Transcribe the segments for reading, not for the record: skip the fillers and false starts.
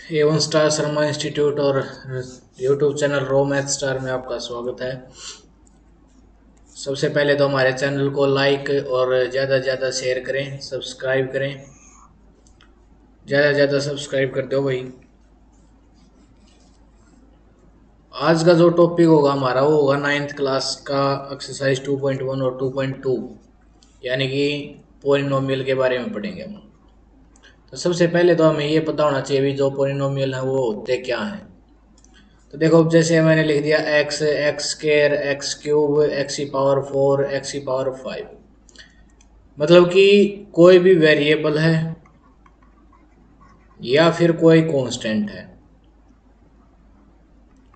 Avon star Sharma institute और YouTube channel रो math star में आपका स्वागत है। सबसे पहले तो हमारे चैनल को लाइक और ज़्यादा से ज़्यादा शेयर करें, सब्सक्राइब करें। ज़्यादा से ज़्यादा सब्सक्राइब कर दो भाई। आज का जो टॉपिक होगा हमारा वो होगा नाइन्थ क्लास का एक्सरसाइज 2.1 और 2.2, यानी कि पोलिनोमियल के बारे में पढ़ेंगे हम। तो सबसे पहले तो हमें ये पता होना चाहिए भी जो पोलिनोमियल है वो होते क्या हैं। तो देखो, जैसे मैंने लिख दिया x, x square, x cube, x की पावर 4, एक्स की पावर 5। मतलब कि कोई भी वेरिएबल है या फिर कोई कांस्टेंट है।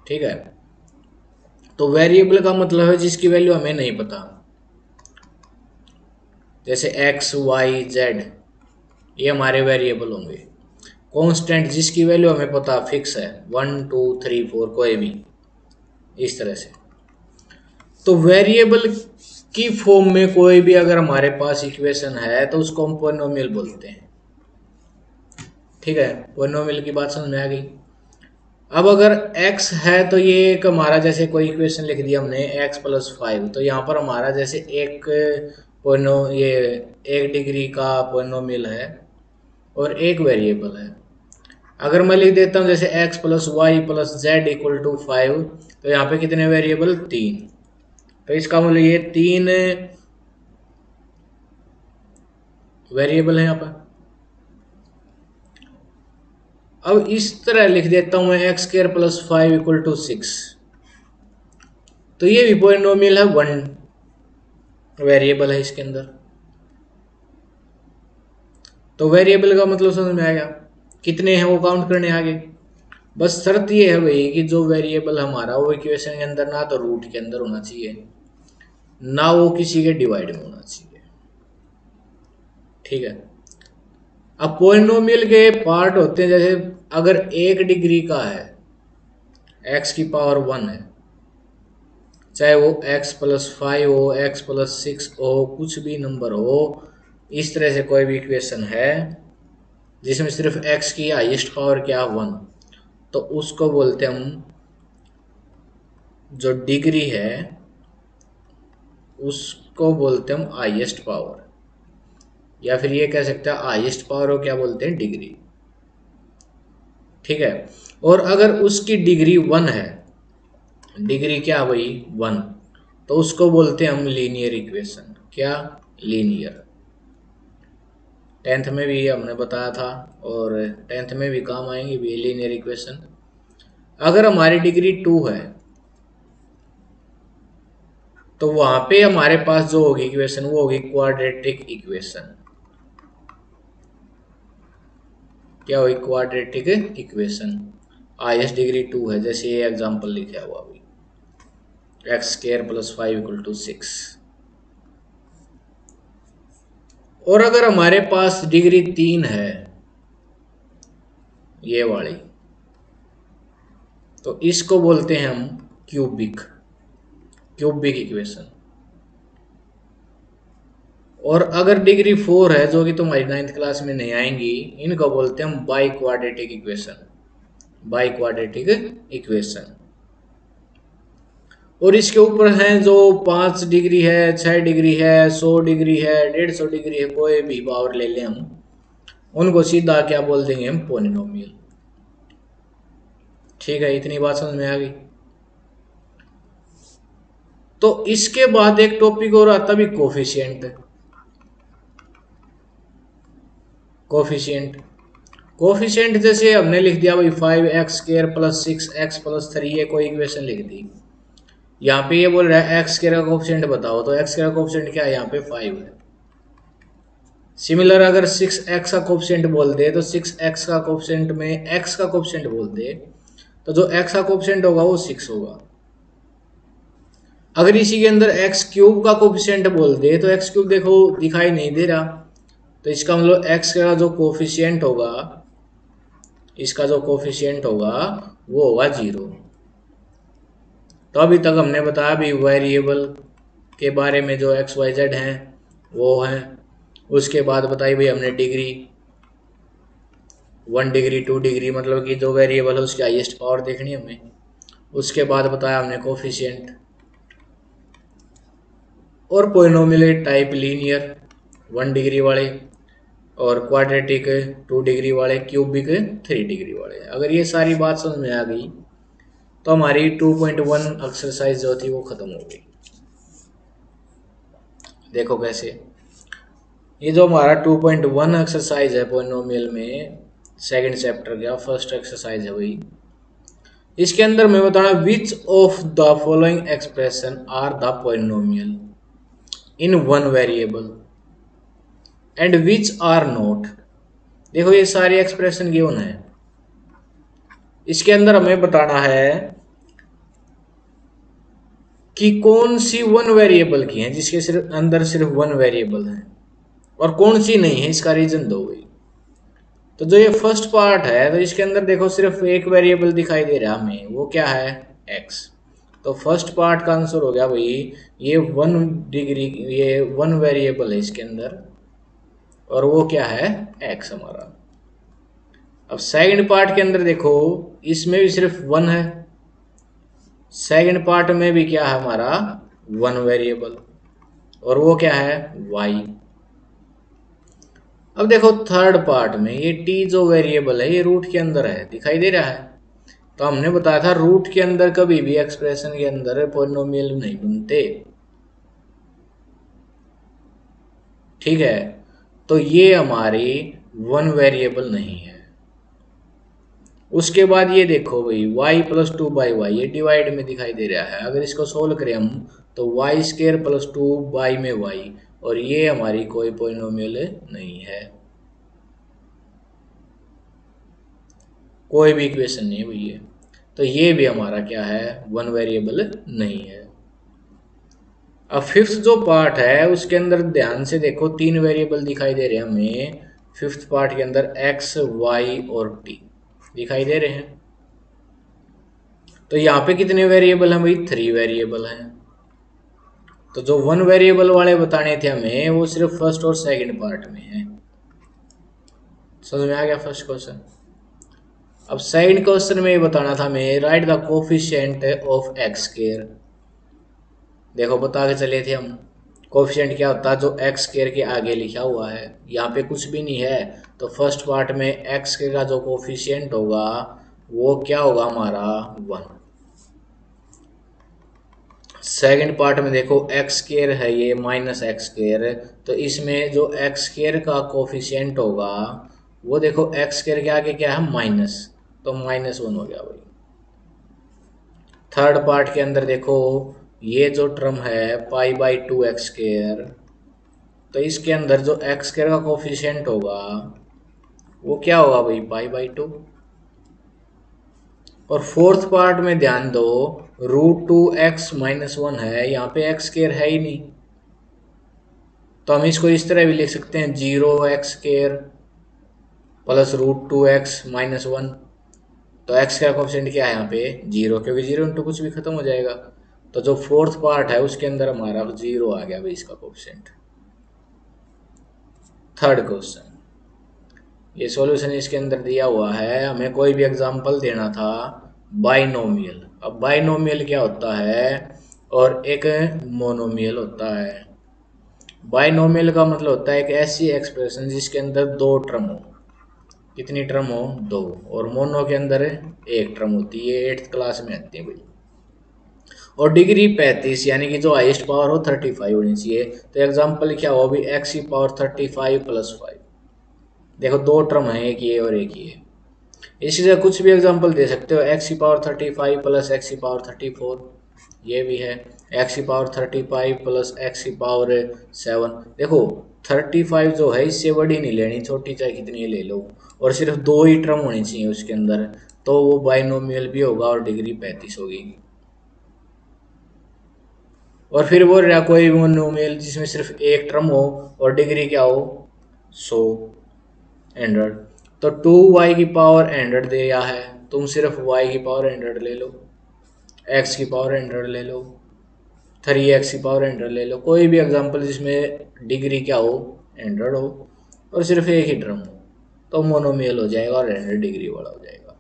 ठीक है, तो वेरिएबल का मतलब है जिसकी वैल्यू हमें नहीं पता, जैसे एक्स वाई जेड, ये हमारे वेरिएबल होंगे। कांस्टेंट जिसकी वैल्यू हमें पता फिक्स है, 1 2 3 4, कोई भी इस तरह से। तो वेरिएबल की फॉर्म में कोई भी अगर हमारे पास इक्वेशन है तो उसको हम पॉलिनोमियल बोलते हैं। ठीक है, पॉलिनोमियल की बात समझ में आ गई। अब अगर x है तो ये एक हमारा, जैसे कोई इक्वेशन लिख दिया हमने x+5, तो यहाँ पर हमारा जैसे एक पोनो ये 1 डिग्री का पोलिनोमियल है और एक वेरिएबल है। अगर मैं लिख देता हूँ जैसे x+y+z=5, तो यहाँ पे कितने वेरिएबल? 3। तो इसका मतलब ये 3 वेरिएबल है यहाँ पर। अब इस तरह लिख देता हूं मैं x² + 5 = 6, तो ये भी पॉलिनोमियल है, 1 वेरिएबल है इसके अंदर। तो वेरिएबल का मतलब समझ में आएगा, कितने हैं वो काउंट करने आगे। बस शर्त ये है भाई कि जो वेरिएबल हमारा वो इक्वेशन के अंदर ना तो रूट के अंदर होना चाहिए, ना वो किसी के डिवाइड में होना चाहिए। ठीक है, अब पॉलिनोमियल के पार्ट होते हैं, जैसे अगर 1 डिग्री का है, x⁻1 है, चाहे वो x+5 हो, x+6 हो, कुछ भी नंबर हो, इस तरह से कोई भी इक्वेशन है जिसमें सिर्फ x की हाईएस्ट पावर क्या, 1, तो उसको बोलते हैं हम, जो डिग्री है उसको बोलते हैं हम हाईएस्ट पावर, या फिर ये कह सकते हैं हाईएस्ट पावर को क्या बोलते हैं, डिग्री। ठीक है, और अगर उसकी डिग्री 1 है, डिग्री क्या भाई, 1, तो उसको बोलते हैं हम लीनियर इक्वेशन। क्या? लीनियर। 10th में भी हमने बताया था और 10th में भी काम आएंगे भी लीनियर इक्वेशन। अगर हमारी डिग्री 2 है तो वहां पे हमारे पास जो होगी इक्वेशन वो होगी क्वाड्रेटिक इक्वेशन। क्या होगी? Quadratic equation. हाईएस्ट डिग्री 2 है, जैसे ये एग्जांपल लिखा हुआ अभी, x² + 5 = 6। और अगर हमारे पास डिग्री 3 है, ये वाली, तो इसको बोलते हैं हम क्यूबिक, क्यूबिक इक्वेशन। और अगर डिग्री 4 है, जो कि तुम्हारी 9th क्लास में नहीं आएंगी, इनको बोलते हैं हम by quadratic equation, by quadratic equation. और इसके ऊपर हैं जो 5 डिग्री है, 6 डिग्री है, 100 डिग्री है, 150 डिग्री है, कोई भी पावर ले लें हम, उनको सीधा क्या बोल देंगे हम, पोलिनोमियल। ठीक है, इतनी बात समझ में आ गई। तो इसके बाद एक टॉपिक और आता भी, कोफिशिएंट। कोफिशिएंट कोफिशिएंट जैसे हमने लिख दिया भाई 5x² + 6x+3, ये कोई इक्वेशन लिख दी। यहाँ पे ये बोल रहा है x स्क्वायर का कोफिशिएंट बताओ, तो x स्क्वायर का कोफिशिएंट क्या है, यहाँ पे 5 है। सिमिलर अगर 6x का कोफिशिएंट बोल दे तो 6x का कोफिशिएंट में x का कोफिशिएंट बोल दे, तो जो x का कोफिशिएंट होगा वो 6 होगा। अगर इसी के अंदर x³ का कोफिशिएंट बोल दे तो x³ देखो दिखाई नहीं दे रहा, तो इसका मतलब x का जो कोफिशिएंट होगा, इसका जो कोफिशिएंट होगा वो होगा 0। तो अभी तक हमने बताया भी वेरिएबल के बारे में, जो एक्स वाई जेड हैं वो हैं। उसके बाद बताई भाई हमने डिग्री, 1 डिग्री 2 डिग्री, मतलब कि जो वेरिएबल है उसकी हाईएस्ट पावर देखनी है हमें। उसके बाद बताया हमने कोफिशिएंट, और पोलिनोमियल टाइप लीनियर 1 डिग्री वाले, और क्वाड्रेटिक 2 डिग्री वाले, क्यूबिक 3 डिग्री वाले। अगर ये सारी बात समझ में आ गई तो हमारी 2.1 एक्सरसाइज जो थी वो खत्म हो गई। देखो कैसे, ये जो हमारा 2.1 एक्सरसाइज है पोलिनोमियल में, सेकंड चैप्टर का फर्स्ट एक्सरसाइज है वही। इसके अंदर मैं बताना which of the following expression are the polynomial in one variable and which are not. देखो ये सारी एक्सप्रेशन गिवन है, इसके अंदर हमें बताना है कि कौन सी वन वेरिएबल की है, जिसके सिर्फ अंदर सिर्फ वन वेरिएबल है, और कौन सी नहीं है, इसका रीजन दो भाई। तो जो ये फर्स्ट पार्ट है, तो इसके अंदर देखो सिर्फ एक वेरिएबल दिखाई दे रहा है हमें, वो क्या है, एक्स। तो फर्स्ट पार्ट का आंसर हो गया भाई, ये 1 डिग्री, ये वन वेरिएबल है इसके अंदर, और वो क्या है, एक्स हमारा। अब सेकंड पार्ट के अंदर देखो, इसमें भी सिर्फ वन है, सेकंड पार्ट में भी क्या है हमारा, वन वेरिएबल, और वो क्या है, वाई। अब देखो थर्ड पार्ट में ये टी जो वेरिएबल है ये रूट के अंदर है, दिखाई दे रहा है। तो हमने बताया था रूट के अंदर कभी भी एक्सप्रेशन के अंदर पॉलिनोमियल नहीं बनते, ठीक है। तो ये हमारी वन वेरिएबल नहीं है। उसके बाद ये देखो भाई, y प्लस 2/y ये डिवाइड में दिखाई दे रहा है, अगर इसको सोल्व करें हम तो वाई स्केयर प्लस 2y में y, और ये हमारी कोई पॉलिनोमियल नहीं है, कोई भी इक्वेशन नहीं है भैया। तो ये भी हमारा क्या है, वन वेरिएबल नहीं है। अब फिफ्थ जो पार्ट है उसके अंदर ध्यान से देखो, तीन वेरिएबल दिखाई दे रहे हैं हमें फिफ्थ पार्ट के अंदर, x, y और t दिखाई दे रहे हैं। तो यहाँ पे कितने वेरिएबल हैं भाई, 3 वेरिएबल हैं। तो जो वन वेरिएबल वाले बताने थे हमें वो सिर्फ फर्स्ट और सेकंड पार्ट में है। समझ में आ गया फर्स्ट क्वेश्चन। अब सेकंड क्वेश्चन में ये बताना था हमें, right the coefficient of x square. देखो बता के चले थे हम, कोफिशिएंट क्या होता है, जो एक्स स्क्वायर के आगे लिखा हुआ है। यहाँ पे कुछ भी नहीं है, तो फर्स्ट पार्ट में एक्स स्क्वायर का जो कोफिशिएंट होगा वो क्या होगा हमारा, 1। सेकंड पार्ट में देखो एक्स स्क्वायर है ये माइनस एक्स स्क्वायर, तो इसमें जो एक्स स्क्वायर का कोफिशिएंट होगा वो देखो एक्स स्क्वायर के आगे क्या है, माइनस, तो -1 हो गया भाई। थर्ड पार्ट के अंदर देखो ये जो टर्म है π/2x², तो इसके अंदर जो एक्स स्क्वायर का कोफिशिएंट होगा वो क्या होगा भाई, π/2। और फोर्थ पार्ट में ध्यान दो, √2x-1 है, यहाँ पे एक्स स्क्वायर है ही नहीं, तो हम इसको इस तरह भी लिख सकते हैं 0x² प्लस √2x-1। तो एक्स का कोफिशिएंट क्या है यहाँ पे, 0, क्योंकि 0 इंटू कुछ भी खत्म हो जाएगा। तो जो फोर्थ पार्ट है उसके अंदर हमारा 0 आ गया भाई इसका कोफिशिएंट। थर्ड क्वेश्चन, ये सॉल्यूशन इसके अंदर दिया हुआ है, हमें कोई भी एग्जांपल देना था बाइनोमियल। अब बाइनोमियल क्या होता है और एक मोनोमियल होता है। बाइनोमियल का मतलब होता है एक ऐसी एक्सप्रेशन जिसके अंदर दो टर्म हो। कितनी टर्म हो, 2, और मोनो के अंदर एक टर्म होती है, 8th क्लास में आती है भाई। और डिग्री 35 यानी कि जो हाईएस्ट पावर हो 35 होनी चाहिए। तो एग्जांपल क्या हो भी, x की पावर 35 + 5। देखो दो टर्म है, एक ये और एक ये। इसी से कुछ भी एग्जांपल दे सकते हो, x की पावर 35 + x की पावर 34, ये भी है, x की पावर 35 + x की पावर 7। देखो 35 जो है इससे बड़ी नहीं लेनी, छोटी चाहे कितनी ले लो, और सिर्फ दो ही टर्म होनी चाहिए उसके अंदर, तो वो बाइनोमियल भी होगा और डिग्री 35 होगी। और फिर बोल रहा कोई भी मोनोमियल जिसमें सिर्फ एक टर्म हो और डिग्री क्या हो, 100, 100। तो 2y की पावर 100 दिया है, तुम सिर्फ y की पावर 100 ले लो, x की पावर 100 ले लो, 3x की पावर 100 ले लो, कोई भी एग्जांपल जिसमें डिग्री क्या हो, 100 हो और सिर्फ एक ही टर्म हो। तो मोनोमियल हो जाएगा और 100 डिग्री वाला हो जाएगा।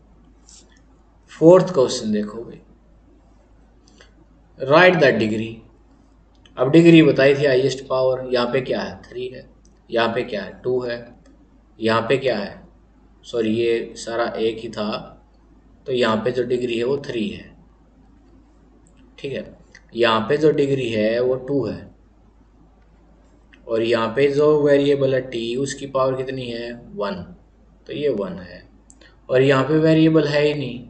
फोर्थ क्वेश्चन देखो भाई, राइट द डिग्री। अब डिग्री बताई थी हाईएस्ट पावर, यहाँ पे क्या है 3 है, यहाँ पे क्या है 2 है, यहाँ पे क्या है, सॉरी ये सारा एक ही था, तो यहाँ पे जो डिग्री है वो 3 है, ठीक है। यहाँ पे जो डिग्री है वो 2 है, और यहाँ पे जो वेरिएबल है टी उसकी पावर कितनी है 1, तो ये 1 है। और यहाँ पे वेरिएबल है ही नहीं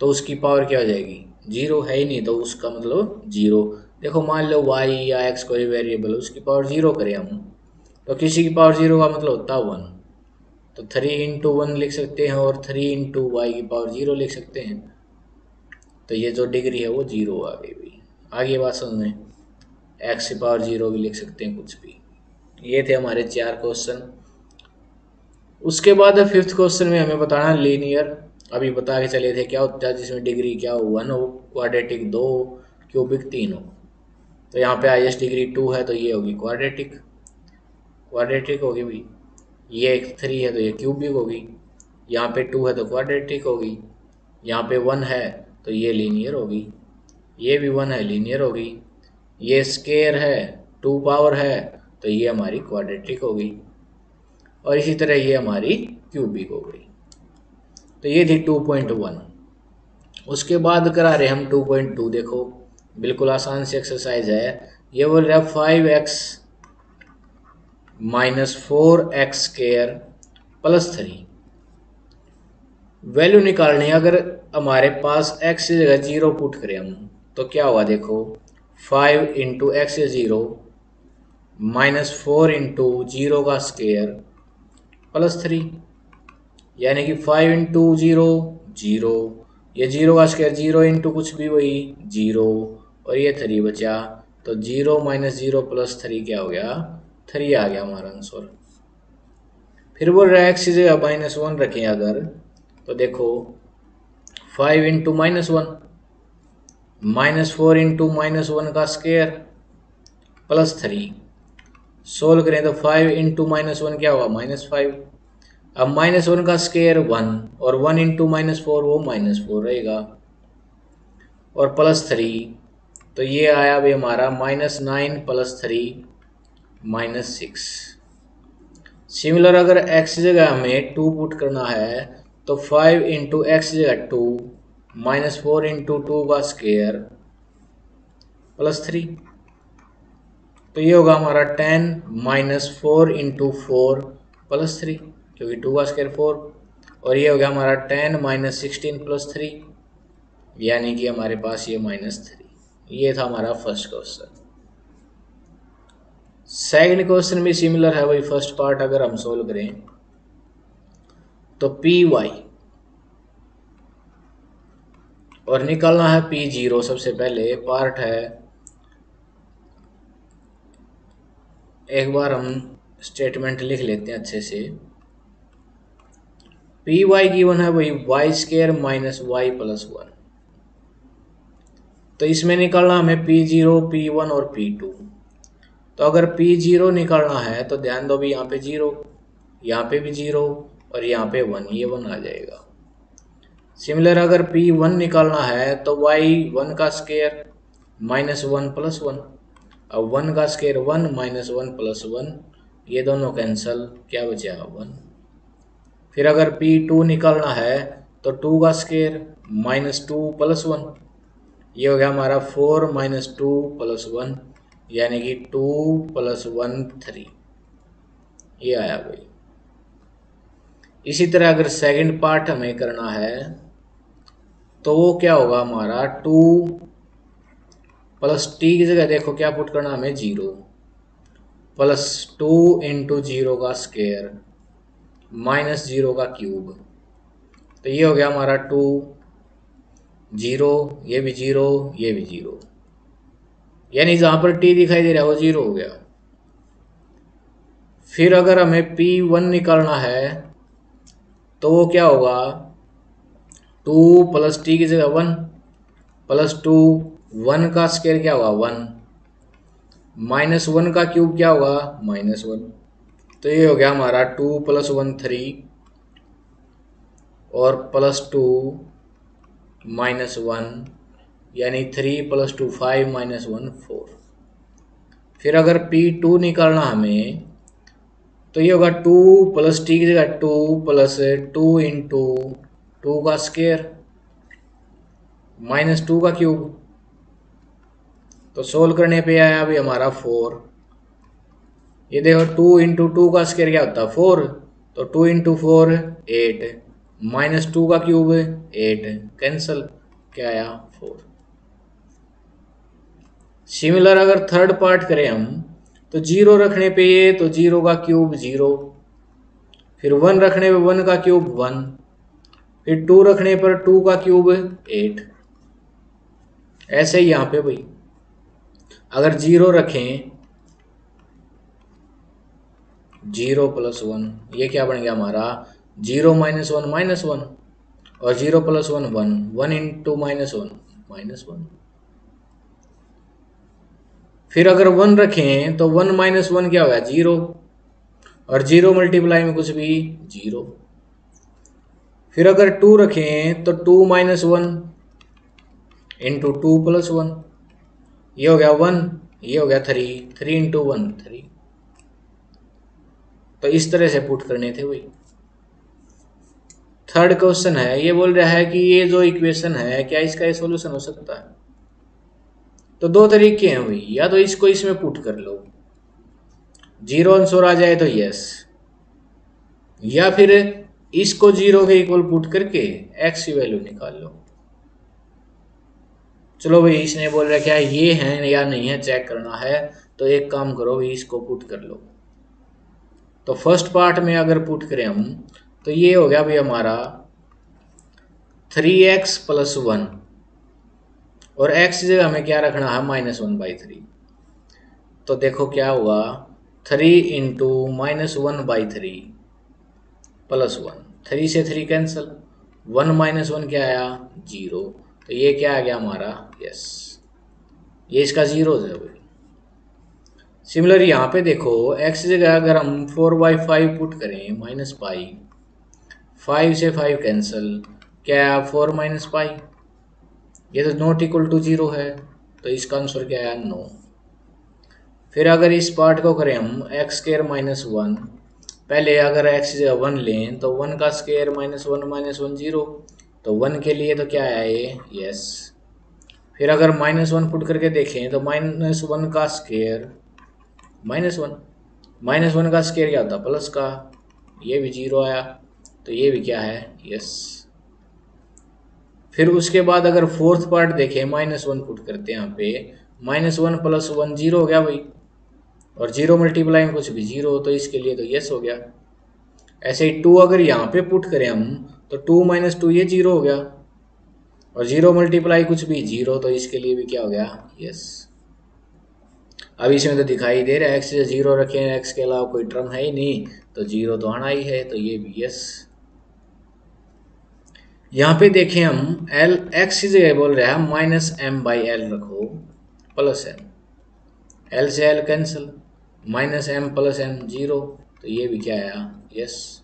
तो उसकी पावर क्या हो जाएगी 0, है ही नहीं तो उसका मतलब 0। देखो मान लो y या x कोई वेरिएबल उसकी पावर 0 करें हम, तो किसी की पावर 0 का मतलब होता है 1, तो 3 इंटू 1 लिख सकते हैं और 3 इंटू वाई की पावर 0 लिख सकते हैं। तो ये जो डिग्री है वो 0 आ गई भाई। आगे बात समझ में, x की पावर 0 भी लिख सकते हैं कुछ भी। ये थे हमारे 4 क्वेश्चन। उसके बाद फिफ्थ क्वेश्चन में हमें बताना लीनियर। अभी बता के चले थे क्या होता है जिसमें डिग्री क्या हो 1 हो, क्वाड्रेटिक 2 हो, क्यूबिक 3 हो। तो यहाँ पे हाईएस्ट डिग्री 2 है तो ये होगी क्वाड्रेटिक, क्वाड्रेटिक होगी भाई। ये 3 है तो ये क्यूबिक होगी, यहाँ पे 2 है तो क्वाड्रेटिक होगी, यहाँ पे 1 है तो ये लीनियर होगी, ये भी 1 है लीनियर होगी, ये स्केयर है 2 पावर है तो ये हमारी क्वाड्रेटिक होगी, और इसी तरह ये हमारी क्यूबिक हो गई। तो ये थी 2.1। उसके बाद करा रहे हम 2.2। देखो बिल्कुल आसान सी एक्सरसाइज है। ये बोल रहा है 5x minus 4x square plus 3 value निकालनी है। अगर हमारे पास x की जगह 0 पुट करें हम तो क्या होगा, देखो 5 इंटू एक्स 0 माइनस 4 इंटू 0 का स्क्वायर प्लस 3, यानी कि 5 इंटू 0 0, ये 0 का स्क्वायर 0 इंटू कुछ भी वही 0, और ये 3 बचा, तो 0 माइनस 0 प्लस 3 क्या हो गया 3 आ गया हमारा आंसर। फिर बोल रहा है एक्स की जगह -1 रखें अगर, तो देखो 5 इंटू -1 माइनस 4 इंटू -1 का स्क्वायर प्लस 3, सोल्व करें तो 5 इंटू -1 क्या होगा -5। अब -1 का स्क्वायर 1 और 1 इंटू -4 वो -4 रहेगा, और प्लस 3 तो ये आया भी हमारा -9 प्लस 3 -6। सिमिलर अगर x जगह हमें 2 पुट करना है तो 5 इंटू एक्स जगह 2 -4 इंटू 2 का स्क्वायर प्लस 3, तो ये होगा हमारा 10 -4 इंटू 4 प्लस 3, क्योंकि 2 का स्क्वायर 4, और ये हो गया हमारा 10 -16 प्लस 3, यानी कि हमारे पास ये -3। ये था हमारा फर्स्ट क्वेश्चन। सेकंड क्वेश्चन भी सिमिलर है वही फर्स्ट पार्ट। अगर हम सोल्व करें तो पी वाई और निकालना है P0। सबसे पहले पार्ट है, एक बार हम स्टेटमेंट लिख लेते हैं अच्छे से। पी वाई गिवन है वही Y square minus Y plus 1, तो इसमें निकालना हमें P0 P1 और P2। तो अगर P0 निकालना है तो ध्यान दो भी यहाँ पे 0, यहाँ पे भी 0 और यहाँ पे 1, ये 1 आ जाएगा। सिमिलर अगर P1 निकालना है तो y1 का स्क्वायर -1 प्लस 1, अब 1 का स्क्वायर 1 -1 प्लस 1, ये दोनों कैंसल, क्या बचेगा 1। फिर अगर P2 निकालना है तो 2 का स्क्वायर -2 प्लस 1, ये हो गया हमारा 4 -2 प्लस 1, यानी कि 2 प्लस 1 3, ये आया भाई। इसी तरह अगर सेकंड पार्ट हमें करना है तो वो क्या होगा हमारा 2 प्लस टी की जगह देखो क्या पुट करना हमें 0 प्लस 2 इंटू 0 का स्क्वायर -0 का क्यूब, तो ये हो गया हमारा 2 0, ये भी 0, ये भी 0, यानी जहां पर टी दिखाई दे रहा है वो 0 हो गया। फिर अगर हमें P1 निकालना है तो वो क्या होगा 2 प्लस टी की जगह 1 प्लस 2, 1 का स्क्वायर क्या होगा 1, -1 का क्यूब क्या होगा -1, तो ये हो गया हमारा 2 + 1 3 और +2 -1 यानी 3 + 2 5 -1 4। फिर अगर P2 निकालना हमें तो ये होगा 2 + t की जगह 2 + 2 × 2 का स्क्वायर -2 का क्यूब। तो सोल्व करने पे आया अभी हमारा 4। ये देखो 2 × 2 का स्क्वायर क्या होता है 4, तो 2 × 4 8 -2 का क्यूब 8 कैंसल, क्या आया 4। सिमिलर अगर थर्ड पार्ट करें हम तो 0 रखने पे ये तो 0 का क्यूब 0, फिर 1 रखने पे 1 का क्यूब 1, फिर 2 रखने पर 2 का क्यूब 8। ऐसे ही यहाँ पे भाई अगर 0 रखें 0 + 1 ये क्या बन गया हमारा 0 - 1 -1 और 0 + 1 1 1 × -1 -1। फिर अगर 1 रखें तो 1 - 1 क्या होगा 0 और 0 मल्टीप्लाई में कुछ भी 0। फिर अगर 2 रखें तो 2 - 1 × 2 + 1 ये हो गया 1, ये हो गया 3 3 × 1 3। तो इस तरह से पुट करने थे भाई। थर्ड क्वेश्चन है, ये बोल रहा है कि ये जो इक्वेशन है क्या इसका ये सॉल्यूशन हो सकता है। तो दो तरीके हैं भाई, या तो इसको इसमें पुट कर लो 0 आंसर आ जाए तो यस, या फिर इसको 0 के इक्वल पुट करके x की वैल्यू निकाल लो। चलो भाई इसने बोल रखा है ये है या नहीं है चेक करना है, तो एक काम करो भाई इसको पुट कर लो। तो फर्स्ट पार्ट में अगर पुट करें हम तो ये हो गया भाई हमारा 3x + 1 और x की जगह हमें क्या रखना है -1/3। तो देखो क्या हुआ 3 × -1/3 + 1, 3 से 3 कैंसिल, 1 - 1 क्या आया 0, तो ये क्या आ गया हमारा यस, ये इसका 0 है भाई। सिमिलर यहाँ पे देखो x की जगह अगर हम 4/5 पुट करें -पाई, 5 से 5 कैंसिल, क्या आया 4 - पाई, ये तो नॉट इक्वल टू 0 है, तो इसका आंसर क्या आया 9। फिर अगर इस पार्ट को करें हम x² - 1, पहले अगर x की जगह 1 लें तो 1 का स्क्वायर -1 - 1 0, तो 1 के लिए तो क्या आया ये यस। फिर अगर -1 पुट करके देखें तो -1 का स्क्वायर -1 का स्क्वायर क्या होता प्लस का, ये भी 0 आया, तो ये भी क्या है यस। फिर उसके बाद अगर फोर्थ पार्ट देखें -1 पुट करते हैं यहाँ पे, -1 + 1 0 हो गया भाई, और 0 मल्टीप्लाई में कुछ भी 0, तो इसके लिए तो यस हो गया। ऐसे ही 2 अगर यहाँ पे पुट करें हम तो 2 - 2 ये 0 हो गया, और 0 मल्टीप्लाई कुछ भी 0, तो इसके लिए भी क्या हो गया यस। अब इसमें तो दिखाई दे रहा है x से 0 रखें, x के अलावा कोई टर्म है ही नहीं, तो 0 तो आना ही है, तो ये भी यस। यहाँ पे देखें हम l x की जगह बोल रहा है -m/l रखो +m, l से l कैंसिल, -m + m 0, तो ये भी क्या आया यस।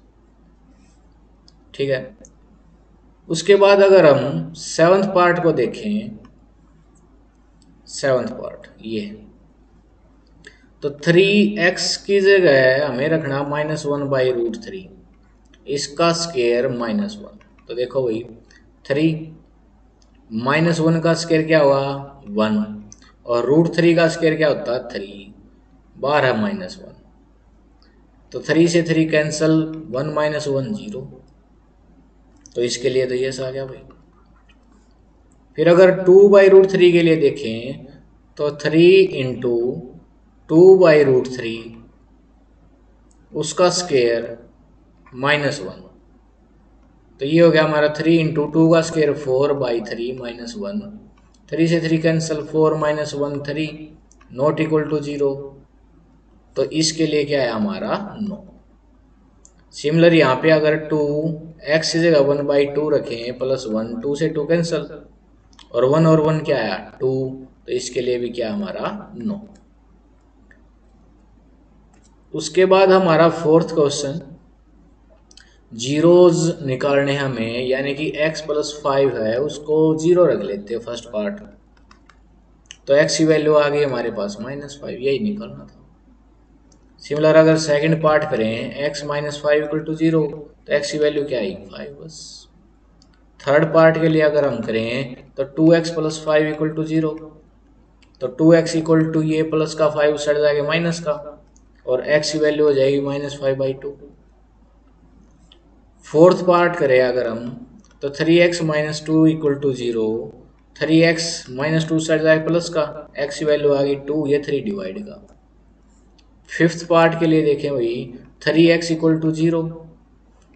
ठीक है। उसके बाद अगर हम सेवंथ पार्ट को देखें, सेवंथ पार्ट ये तो 3x की जगह हमें रखना -1/√3, इसका स्क्वायर -1, तो देखो भाई 3 -1 का स्क्वायर क्या हुआ 1, और √3 का स्क्वायर क्या होता है 3, बाहर है -1, तो 3 से 3 कैंसिल, 1 - 1 0, तो इसके लिए तो यस आ गया भाई। फिर अगर 2/√3 के लिए देखें तो 3 × 2/√3 उसका स्क्वायर -1, तो ये हो गया हमारा 3 × 2 का स्क्वायर 4/3 -1, 3 से 3 कैंसिल, 4 - 1 3, नॉट इक्वल टू 0, तो इसके लिए क्या है हमारा 9। सिमिलर यहाँ पे अगर 2 x की जगह 1/2 रखें +1, 2 से 2 कैंसिल, और 1 और 1 क्या आया 2, तो इसके लिए भी क्या हमारा 9। उसके बाद हमारा फोर्थ क्वेश्चन, जीरोज निकालने हमें, यानी कि x+5 है उसको जीरो रख लेते हैं फर्स्ट पार्ट, तो x की वैल्यू आ गई हमारे पास -5, यही निकालना था। सिमिलर अगर सेकंड पार्ट करें x-5 = 0, तो x की वैल्यू क्या आएगी 5 बस। थर्ड पार्ट के लिए अगर हम करें तो 2x+5 = 0, तो 2x = ये प्लस का 5 सट जाएगा माइनस का, और x की वैल्यू हो जाएगी -5/2। फोर्थ पार्ट करें अगर हम तो 3x - 2 = 0, 3x - 2 सट जाएगा प्लस का, x की वैल्यू आ गई 2, ये 3 डिवाइड का। फिफ्थ पार्ट के लिए देखें भाई, 3x = 0,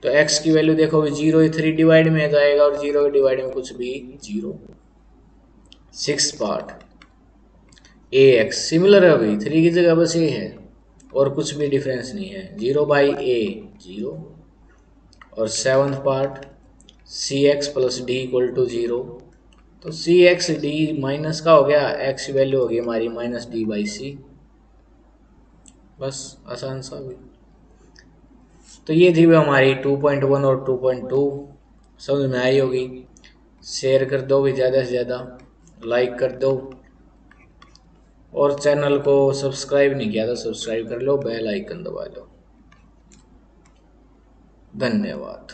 तो x की वैल्यू देखो भाई 0, ये 3 डिवाइड में जाएगा और 0 के डिवाइड में कुछ भी 0। सिक्स पार्ट ax सिमिलर है भाई, 3 की जगह बस a है और कुछ भी डिफरेंस नहीं है, 0/a 0। और सेवन्थ पार्ट cx + d = 0, तो cx d माइनस का हो गया, x की वैल्यू होगी हमारी -d/c, बस आसान सा भी। तो ये थी हमारी 2.1 और 2.2, समझ में आई होगी। शेयर कर दो भी ज़्यादा से ज़्यादा, लाइक कर दो, और चैनल को सब्सक्राइब नहीं किया तो सब्सक्राइब कर लो, बेल आइकन दबा लो। धन्यवाद।